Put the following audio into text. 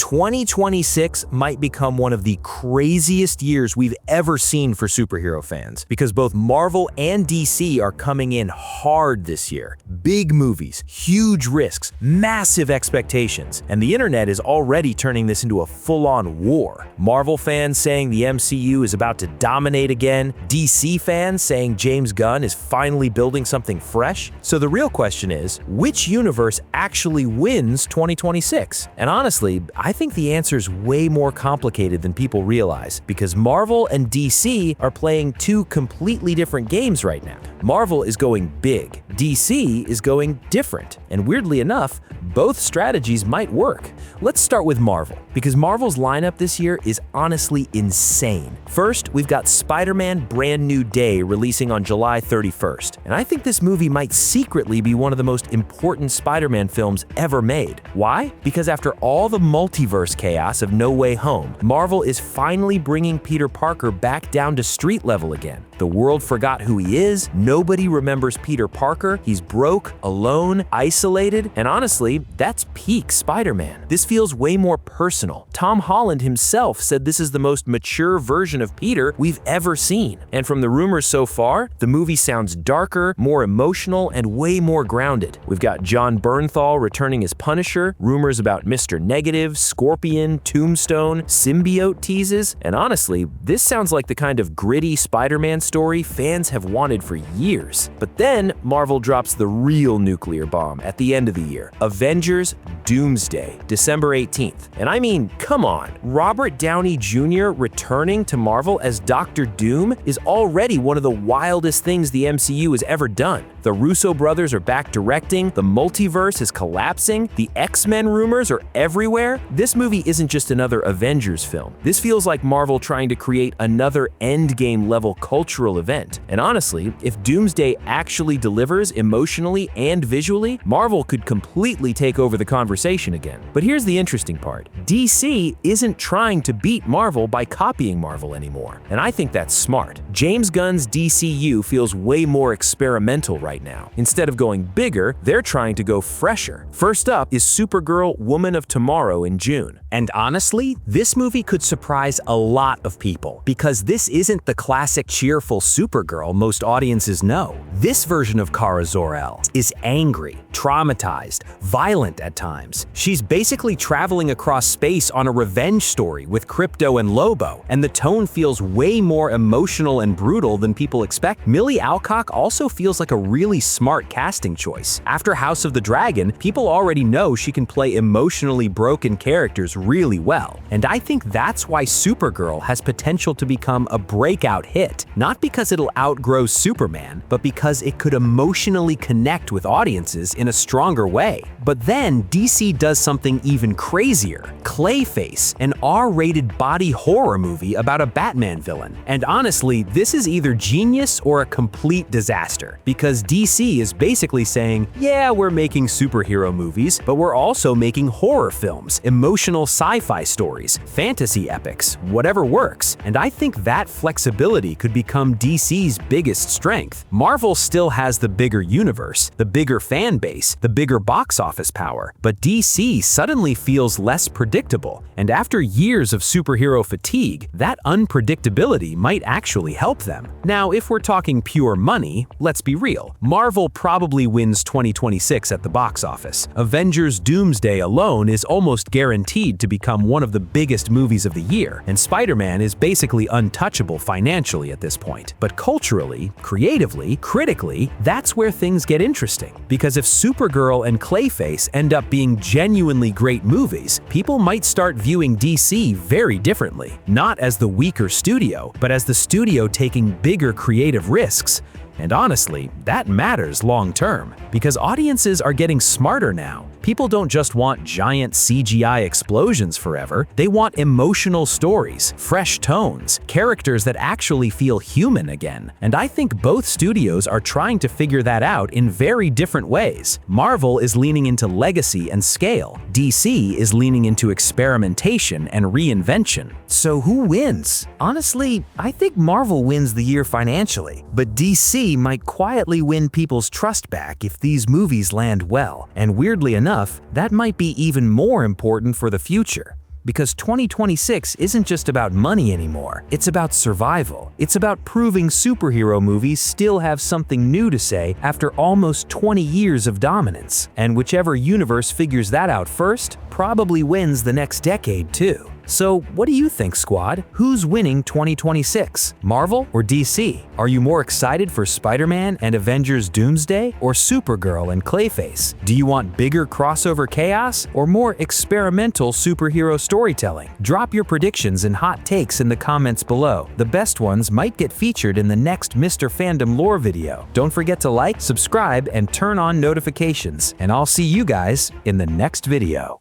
2026 might become one of the craziest years we've ever seen for superhero fans, because both Marvel and DC are coming in hard this year. Big movies, huge risks, massive expectations, and the internet is already turning this into a full-on war. Marvel fans saying the MCU is about to dominate again, DC fans saying James Gunn is finally building something fresh. So the real question is, which universe actually wins 2026? And honestly, I think the answer is way more complicated than people realize, because Marvel and DC are playing two completely different games right now. Marvel is going big, DC is going different, and weirdly enough, both strategies might work. Let's start with Marvel, because Marvel's lineup this year is honestly insane. First, we've got Spider-Man Brand New Day releasing on July 31st, and I think this movie might secretly be one of the most important Spider-Man films ever made. Why? Because after all the multiverse chaos of No Way Home, Marvel is finally bringing Peter Parker back down to street level again. The world forgot who he is, nobody remembers Peter Parker, he's broke, alone, isolated, and honestly, that's peak Spider-Man. This feels way more personal. Tom Holland himself said this is the most mature version of Peter we've ever seen. And from the rumors so far, the movie sounds darker, more emotional, and way more grounded. We've got John Bernthal returning as Punisher, rumors about Mr. Negative, Scorpion, Tombstone, symbiote teases, and honestly, this sounds like the kind of gritty Spider-Man story fans have wanted for years. But then, Marvel drops the real nuclear bomb at the end of the year. Avengers Doomsday, December 18th. And I mean, come on, Robert Downey Jr. returning to Marvel as Dr. Doom is already one of the wildest things the MCU has ever done. The Russo Brothers are back directing, the multiverse is collapsing, the X-Men rumors are everywhere. This movie isn't just another Avengers film. This feels like Marvel trying to create another Endgame level cultural event. And honestly, if Doomsday actually delivers emotionally and visually, Marvel could completely take over the conversation again. But here's the interesting part. DC isn't trying to beat Marvel by copying Marvel anymore, and I think that's smart. James Gunn's DCU feels way more experimental right now. Instead of going bigger, they're trying to go fresher. First up is Supergirl Woman of Tomorrow in June. And honestly, this movie could surprise a lot of people, because this isn't the classic cheerful Supergirl most audiences know. This version of Kara Zor-El is angry, traumatized, violent at times. She's basically traveling across space on a revenge story with Krypto and Lobo, and the tone feels way more emotional and brutal than people expect. Millie Alcock also feels like a really smart casting choice. After House of the Dragon, people already know she can play emotionally broken characters really well. And I think that's why Supergirl has potential to become a breakout hit. Not because it'll outgrow Superman, but because it could emotionally connect with audiences in a stronger way. But then DC does something even crazier. Clayface, an R-rated body horror movie about a Batman villain. And honestly, this is either genius or a complete disaster, because DC is basically saying, yeah, we're making superhero movies, but we're also making horror films, emotional sci-fi stories, fantasy epics, whatever works. And I think that flexibility could become DC's biggest strength. Marvel still has the bigger universe, the bigger fan base, the bigger box office power, but DC suddenly feels less predictable. And after years of superhero fatigue, that unpredictability might actually help them. Now, if we're talking pure money, let's be real. Marvel probably wins 2026 at the box office. Avengers Doomsday alone is almost guaranteed to become one of the biggest movies of the year, and Spider-Man is basically untouchable financially at this point. But culturally, creatively, critically, that's where things get interesting. Because if Supergirl and Clayface end up being genuinely great movies, people might start viewing DC very differently. Not as the weaker studio, but as the studio taking bigger creative risks. And honestly, that matters long term, because audiences are getting smarter now. People don't just want giant CGI explosions forever, they want emotional stories, fresh tones, characters that actually feel human again. And I think both studios are trying to figure that out in very different ways. Marvel is leaning into legacy and scale. DC is leaning into experimentation and reinvention. So who wins? Honestly, I think Marvel wins the year financially, but DC might quietly win people's trust back if these movies land well. And weirdly enough, that might be even more important for the future. Because 2026 isn't just about money anymore, it's about survival. It's about proving superhero movies still have something new to say after almost 20 years of dominance. And whichever universe figures that out first probably wins the next decade too. So what do you think, squad? Who's winning 2026? Marvel or DC? Are you more excited for Spider-Man and Avengers Doomsday or Supergirl and Clayface? Do you want bigger crossover chaos or more experimental superhero storytelling? Drop your predictions and hot takes in the comments below. The best ones might get featured in the next Mr. Fandom Lore video. Don't forget to like, subscribe, and turn on notifications. And I'll see you guys in the next video.